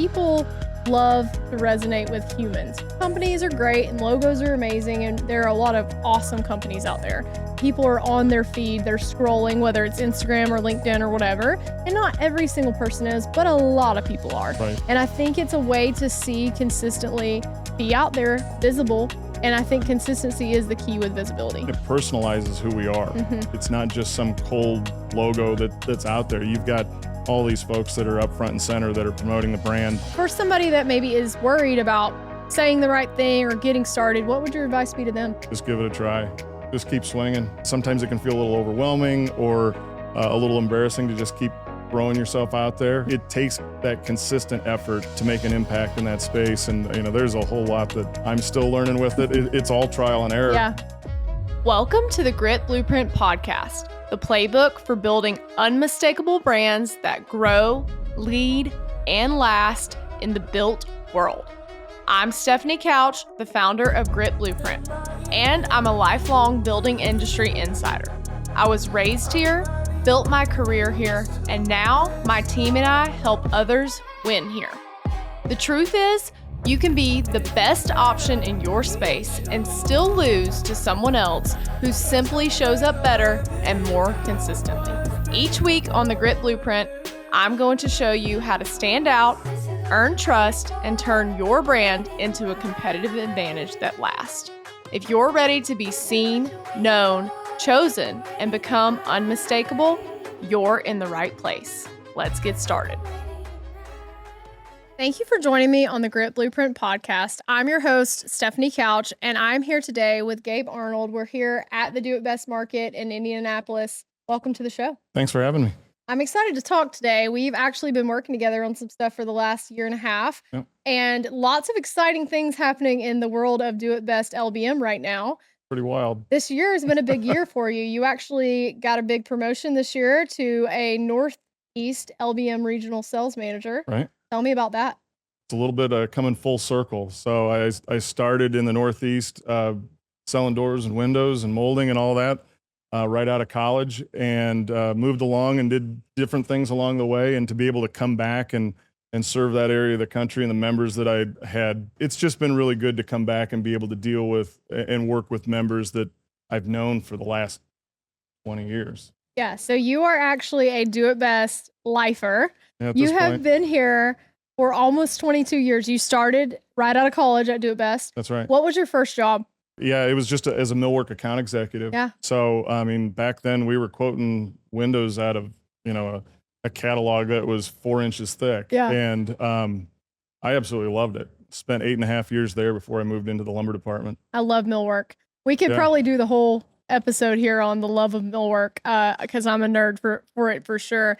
people love to resonate with humans. Companies are great and logos are amazing, and there are a lot of awesome companies out there. People are on their feed, they're scrolling, whether it's Instagram or LinkedIn or whatever, and not every single person is, but a lot of people are. Right. And I think it's a way to see consistently, be out there, visible, and I think consistency is the key with visibility. It personalizes who we are. It's not just some cold logo that's out there. You've got all these folks that are up front and center that are promoting the brand. For somebody that maybe is worried about saying the right thing or getting started, what would your advice be to them? Just give it a try. Just keep swinging. Sometimes it can feel a little overwhelming or a little embarrassing to just keep throwing yourself out there. It takes that consistent effort to make an impact in that space. And there's a whole lot that I'm still learning with it. It's all trial and error. Yeah. Welcome to the Grit Blueprint Podcast, the playbook for building unmistakable brands that grow, lead, and last in the built world. I'm Stephanie Couch, the founder of Grit Blueprint, and I'm a lifelong building industry insider. I was raised here, built my career here, and now my team and I help others win here. The truth is, you can be the best option in your space and still lose to someone else who simply shows up better and more consistently. Each week on the Grit Blueprint, I'm going to show you how to stand out, earn trust, and turn your brand into a competitive advantage that lasts. If you're ready to be seen, known, chosen, and become unmistakable, you're in the right place. Let's get started. Thank you for joining me on the Grit Blueprint Podcast. I'm your host, Stephanie Couch, and I'm here today with Gabe Arnold. We're here at the Do It Best Market in Indianapolis. Welcome to the show. Thanks for having me. I'm excited to talk today. We've actually been working together on some stuff for the last year and a half, and lots of exciting things happening in the world of Do It Best LBM right now. Pretty wild. This year has been a big year for you. You actually got a big promotion this year to a Northeast LBM regional sales manager. Right. Tell me about that. It's a little bit coming full circle. So I started in the Northeast selling doors and windows and molding and all that right out of college, and moved along and did different things along the way. And to be able to come back and serve that area of the country and the members that I had, it's just been really good to come back and be able to deal with and work with members that I've known for the last 20 years. Yeah, so you are actually a Do It Best lifer. Yeah, you have been here for almost 22 years. You started right out of college at Do It Best. That's right. What was your first job? Yeah, it was just as a Millwork Account Executive. Yeah. So, back then we were quoting windows out of, a catalog that was 4 inches thick. Yeah. And I absolutely loved it. Spent 8.5 years there before I moved into the lumber department. I love millwork. We could probably do the whole episode here on the love of millwork because I'm a nerd for it for sure.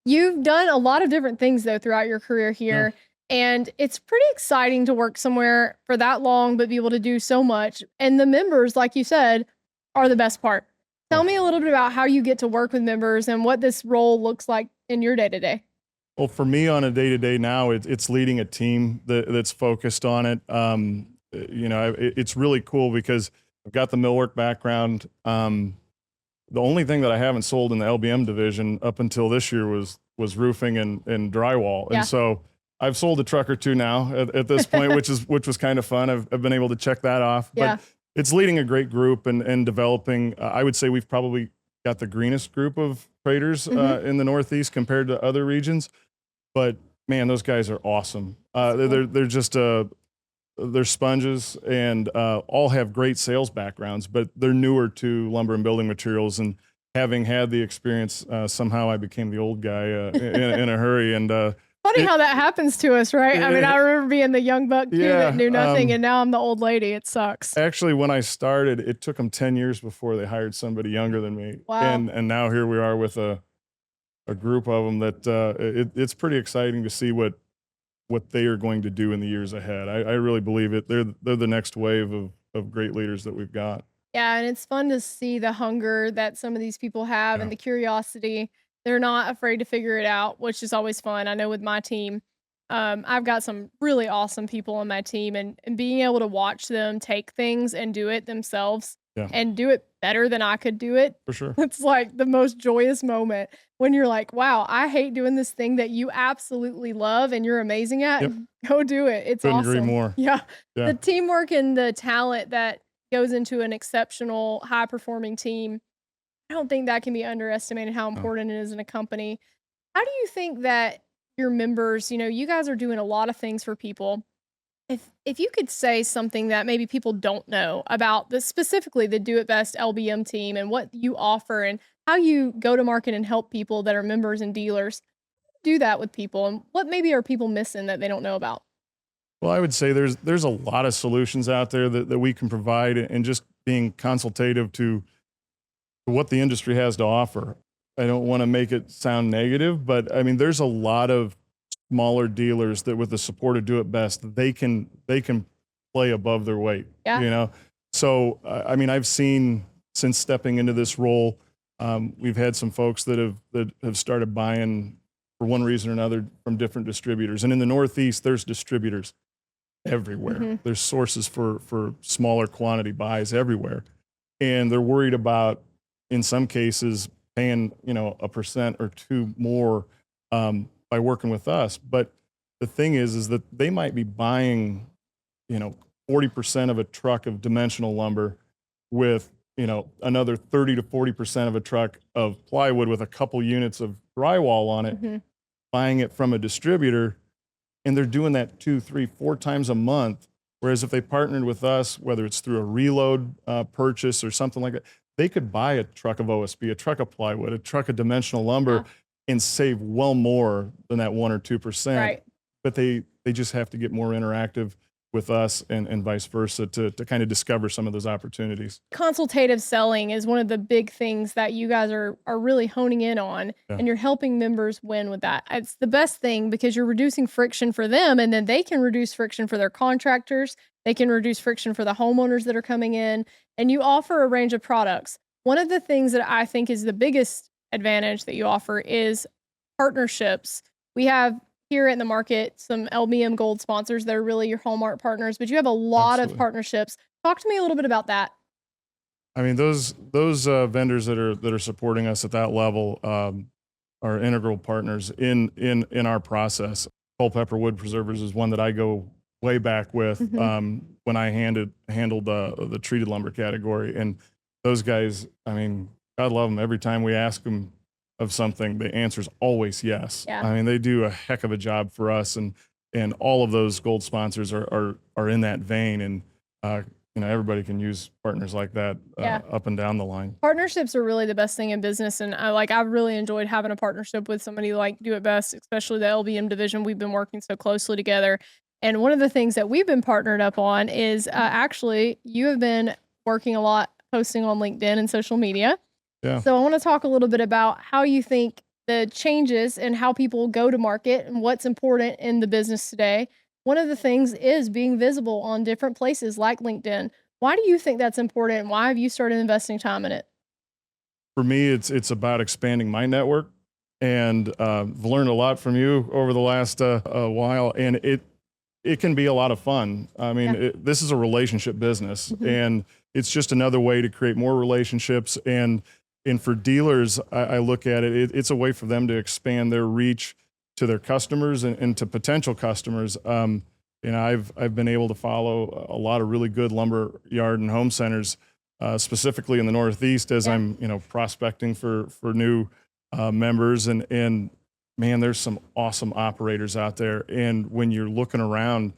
You've done a lot of different things, though, throughout your career here. Yeah. And it's pretty exciting to work somewhere for that long, but be able to do so much. And the members, like you said, are the best part. Tell me a little bit about how you get to work with members and what this role looks like in your day-to-day. Well, for me on a day-to-day now, it's leading a team that's focused on it. It's really cool because I've got the millwork background. The only thing that I haven't sold in the LBM division up until this year was roofing and drywall. Yeah. And so I've sold a truck or two now at this point, which was kind of fun. I've been able to check that off. Yeah. But it's leading a great group and developing. I would say we've probably got the greenest group of traders in the Northeast compared to other regions. But man, those guys are awesome. They're just they're sponges and all have great sales backgrounds, but they're newer to lumber and building materials. And having had the experience, somehow I became the old guy in a hurry. And funny how that happens to us, right? I mean, I remember being the young buck too that knew nothing, and now I'm the old lady. It sucks. Actually, when I started, it took them 10 years before they hired somebody younger than me. Wow. And now here we are with a group of them that it's pretty exciting to see what they are going to do in the years ahead. I really believe it. They're the next wave of great leaders that we've got. Yeah, and it's fun to see the hunger that some of these people have and the curiosity. They're not afraid to figure it out, which is always fun. I know with my team, I've got some really awesome people on my team, and being able to watch them take things and do it themselves and do it better than I could do it, For sure. it's like the most joyous moment when you're like, wow, I hate doing this thing that you absolutely love and you're amazing at. Yep. Go do it. It's Couldn't agree awesome. more. Yeah. Yeah. The teamwork and the talent that goes into an exceptional, high performing team, I don't think that can be underestimated how No. important it is in a company. How do you think that your members, you guys are doing a lot of things for people. If you could say something that maybe people don't know about specifically the Do It Best LBM team and what you offer and how you go to market and help people that are members and dealers, do that with people and what maybe are people missing that they don't know about? Well, I would say there's a lot of solutions out there that we can provide, and just being consultative to what the industry has to offer. I don't want to make it sound negative, but I mean, there's a lot of smaller dealers that, with the support of Do It Best, they can play above their weight. Yeah. So I mean, I've seen, since stepping into this role, we've had some folks that have started buying for one reason or another from different distributors, and in the Northeast, there's distributors everywhere. Mm-hmm. There's sources for smaller quantity buys everywhere, and they're worried about, in some cases, paying 1% or 2% more by working with us. But the thing is that they might be buying 40% of a truck of dimensional lumber with another 30 to 40% of a truck of plywood with a couple units of drywall on it, Mm-hmm. buying it from a distributor, and they're doing that 2, 3, 4 times a month. Whereas if they partnered with us, whether it's through a reload purchase or something like that, they could buy a truck of OSB, a truck of plywood, a truck of dimensional lumber, and save well more than that 1 or 2%. Right. But they just have to get more interactive with us, and vice versa, to kind of discover some of those opportunities. Consultative selling is one of the big things that you guys are really honing in on, Yeah. and you're helping members win with that. It's the best thing because you're reducing friction for them, and then they can reduce friction for their contractors. They can reduce friction for the homeowners that are coming in, and you offer a range of products. One of the things that I think is the biggest advantage that you offer is partnerships. We have here in the market some LBM Gold sponsors that are really your Hallmark partners, but you have a lot of Absolutely. partnerships. Talk to me a little bit about that. I mean, those vendors that are supporting us at that level are integral partners in our process. Culpeper Wood Preservers is one that I go way back with, Mhm. when I handled the treated lumber category, and those guys, I mean, God love them. Every time we ask them of something, the answer is always yes. Yeah. I mean, they do a heck of a job for us, and all of those gold sponsors are in that vein, and everybody can use partners like that Yeah. up and down the line. Partnerships are really the best thing in business, and I've really enjoyed having a partnership with somebody like Do It Best, especially the LBM division. We've been working so closely together, and one of the things that we've been partnered up on is actually you have been working a lot posting on LinkedIn and social media. Yeah. So I want to talk a little bit about how you think the changes and how people go to market and what's important in the business today. One of the things is being visible on different places like LinkedIn. Why do you think that's important? And why have you started investing time in it? For me, it's about expanding my network, and I've learned a lot from you over the last a while, and it can be a lot of fun. I mean, Yeah. this is a relationship business, Mhm. and it's just another way to create more relationships. And for dealers, I look at it's a way for them to expand their reach to their customers and to potential customers. I've been able to follow a lot of really good lumber yard and home centers, specifically in the Northeast, as Yeah. I'm prospecting for new members, and man, there's some awesome operators out there. And when you're looking around,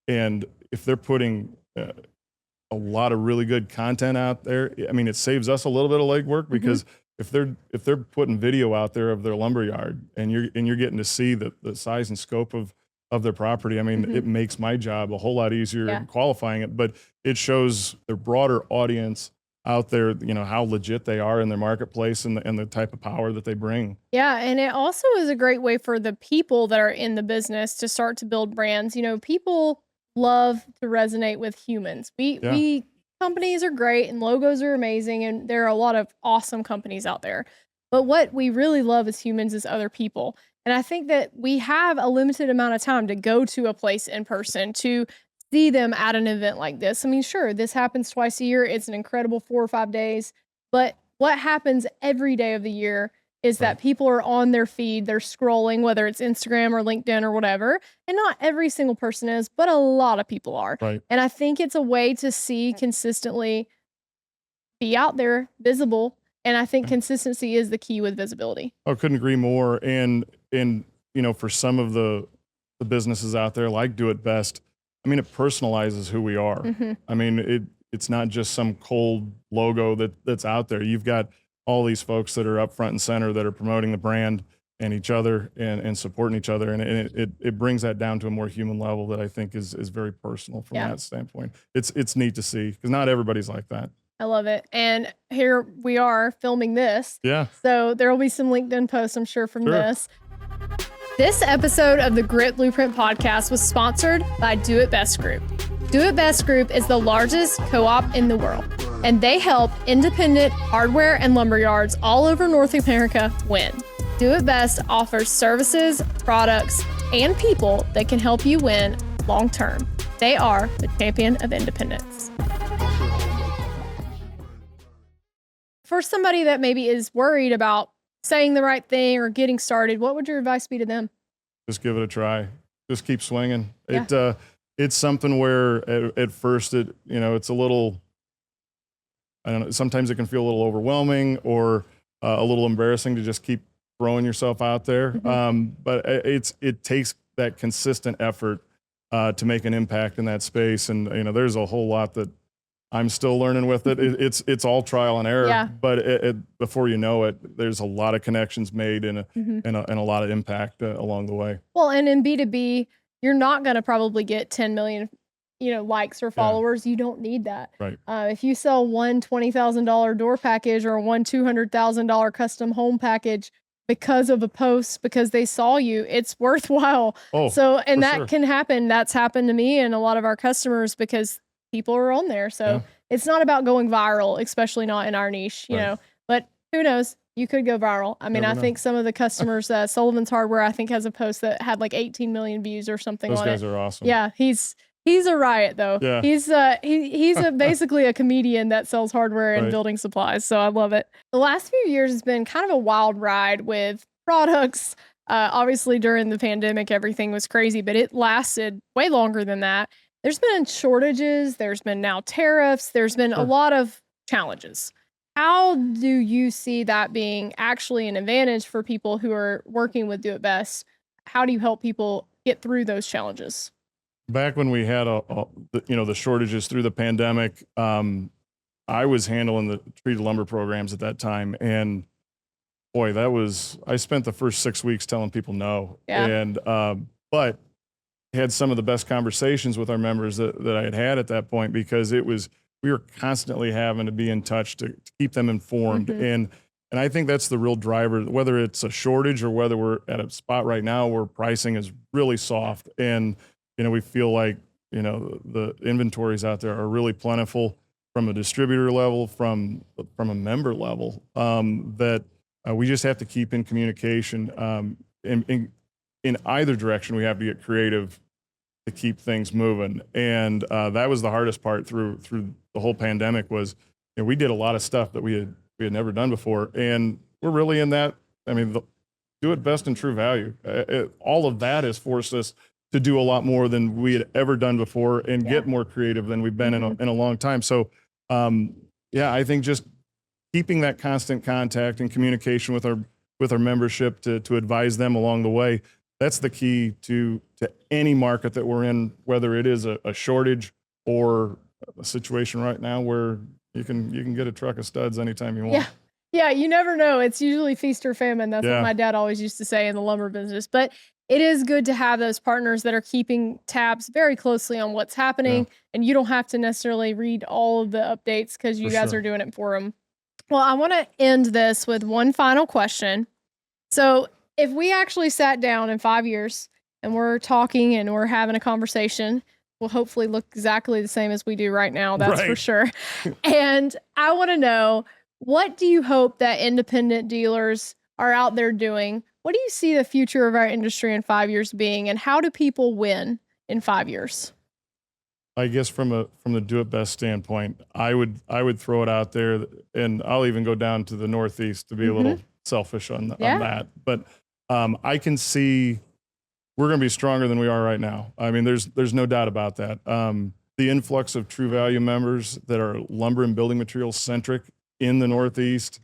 and if they're putting a lot of really good content out there, I mean, it saves us a little bit of legwork, because if they're putting video out there of their lumber yard, and you're getting to see the size and scope of their property, I mean, Mhm. it makes my job a whole lot easier Yeah. in qualifying it. But it shows their broader audience out there, how legit they are in their marketplace, and the type of power that they bring. Yeah, and it also is a great way for the people that are in the business to start to build brands. People love to resonate with humans. Yeah. We companies are great and logos are amazing and there are a lot of awesome companies out there. But what we really love as humans is other people. And I think that we have a limited amount of time to go to a place in person to see them at an event like this. I mean, sure, this happens twice a year. It's an incredible 4 or 5 days. But what happens every day of the year is that people are on their feed, they're scrolling, whether it's Instagram or LinkedIn or whatever. And not every single person is, but a lot of people are. Right. And I think it's a way to see consistently be out there, visible. And I think consistency is the key with visibility. I couldn't agree more. And for some of the businesses out there like Do It Best, I mean, it personalizes who we are. I mean, it's not just some cold logo that's out there. You've got all these folks that are up front and center that are promoting the brand and each other and supporting each other. And it brings that down to a more human level that I think is very personal from that standpoint. It's neat to see because not everybody's like that. I love it. And here we are filming this. Yeah. So there will be some LinkedIn posts, I'm sure, from this. This episode of the Grit Blueprint podcast was sponsored by Do It Best Group. Do It Best Group is the largest co-op in the world, and they help independent hardware and lumber yards all over North America win. Do It Best offers services, products, and people that can help you win long term. They are the champion of independence. For somebody that maybe is worried about saying the right thing or getting started, what would your advice be to them? Just give it a try. Just keep swinging. Yeah. It's something where at first it's a little, I don't know, sometimes it can feel a little overwhelming or a little embarrassing to just keep throwing yourself out there. But it takes that consistent effort to make an impact in that space. And, there's a whole lot that I'm still learning with it. It's all trial and error, but before you know it, there's a lot of connections made and a lot of impact along the way. Well, and in B2B, you're not going to probably get 10 million, likes or followers. You don't need that. Right. If you sell one $20,000 door package or one $200,000 custom home package because of a post, because they saw you, it's worthwhile. And that can happen. That's happened to me and a lot of our customers because people are on there. So it's not about going viral, especially not in our niche, you know, but who knows? You could go viral. I mean, I think some of the customers, Sullivan's Hardware, I think has a post that had like 18 million views or something on it. Those guys are awesome. Yeah. He's a riot though. Yeah. He's basically a comedian that sells hardware and building supplies. So I love it. The last few years has been kind of a wild ride with products. Obviously during the pandemic, everything was crazy, but it lasted way longer than that. There's been shortages, there's been now tariffs, there's been a lot of challenges. How do you see that being actually an advantage for people who are working with Do It Best? How do you help people get through those challenges? Back when we had the shortages through the pandemic, I was handling the treated lumber programs at that time, and boy, I spent the first 6 weeks telling people no, and but had some of the best conversations with our members that I had at that point because we were constantly having to be in touch to keep them informed. And I think that's the real driver, whether it's a shortage or whether we're at a spot right now where pricing is really soft. And, we feel like, the inventories out there are really plentiful from a distributor level, from a member level, that we just have to keep in communication. In either direction, we have to get creative to keep things moving. And that was the hardest part through the whole pandemic was, we did a lot of stuff that we had never done before. And we're really in that, Do It Best and True Value. All of that has forced us to do a lot more than we had ever done before and get more creative than we've been in a long time. So, I think just keeping that constant contact and communication with our membership to advise them along the way, that's the key to any market that we're in, whether it is a shortage or a situation right now where you can get a truck of studs anytime you want. Yeah, you never know. It's usually feast or famine. That's what my dad always used to say in the lumber business. But it is good to have those partners that are keeping tabs very closely on what's happening, and you don't have to necessarily read all of the updates because you guys are doing it for them. Well, I want to end this with one final question. So if we actually sat down in 5 years and we're talking and we're having a conversation, we'll hopefully look exactly the same as we do right now. That's for sure. And I want to know, what do you hope that independent dealers are out there doing? What do you see the future of our industry in 5 years being, and how do people win in 5 years? I guess from the do it best standpoint, I would throw it out there, and I'll even go down to the Northeast to be a little selfish on that. But I can see we're going to be stronger than we are right now. I mean, there's no doubt about that. The influx of True Value members that are lumber and building materials centric in the Northeast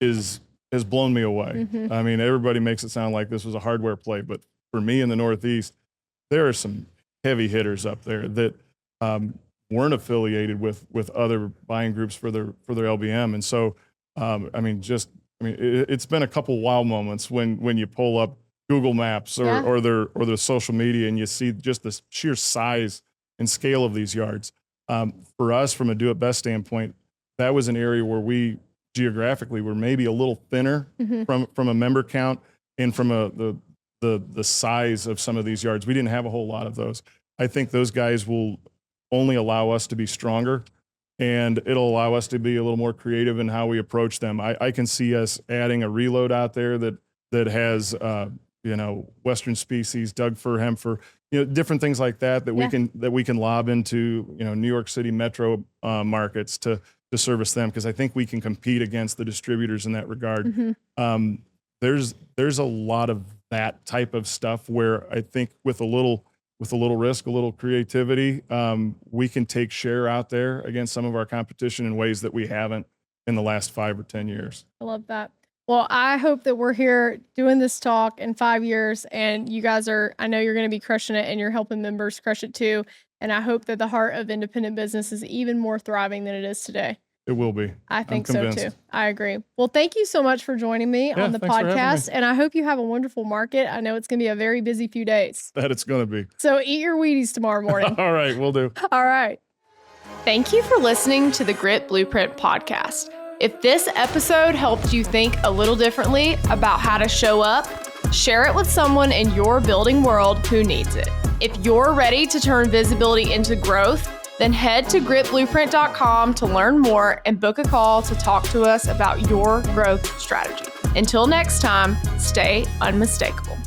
has blown me away. I mean, everybody makes it sound like this was a hardware play, but for me in the Northeast, there are some heavy hitters up there that weren't affiliated with other buying groups for their LBM. And so, it's been a couple wow moments when you pull up Google Maps or their social media and you see just the sheer size and scale of these yards. For us, from a do it best standpoint, that was an area where we geographically were maybe a little thinner from a member count and from the size of some of these yards. We didn't have a whole lot of those. I think those guys will only allow us to be stronger, and it'll allow us to be a little more creative in how we approach them. I can see us adding a reload out there that has Western species, Doug fir, hemp fir, different things like that we can lob into New York City metro markets to service them, because I think we can compete against the distributors in that regard. There's a lot of that type of stuff where I think with a little risk, a little creativity, we can take share out there against some of our competition in ways that we haven't in the last 5 or 10 years. I love that. Well, I hope that we're here doing this talk in 5 years, and you guys I know you're going to be crushing it, and you're helping members crush it too. And I hope that the heart of independent business is even more thriving than it is today. It will be. I think so too. I agree. Well, thank you so much for joining me on the podcast, and I hope you have a wonderful market. I know it's going to be a very busy few days. That it's going to be. So eat your Wheaties tomorrow morning. All right, we'll do. All right. Thank you for listening to the Grit Blueprint podcast. If this episode helped you think a little differently about how to show up, share it with someone in your building world who needs it. If you're ready to turn visibility into growth, then head to gritblueprint.com to learn more and book a call to talk to us about your growth strategy. Until next time, stay unmistakable.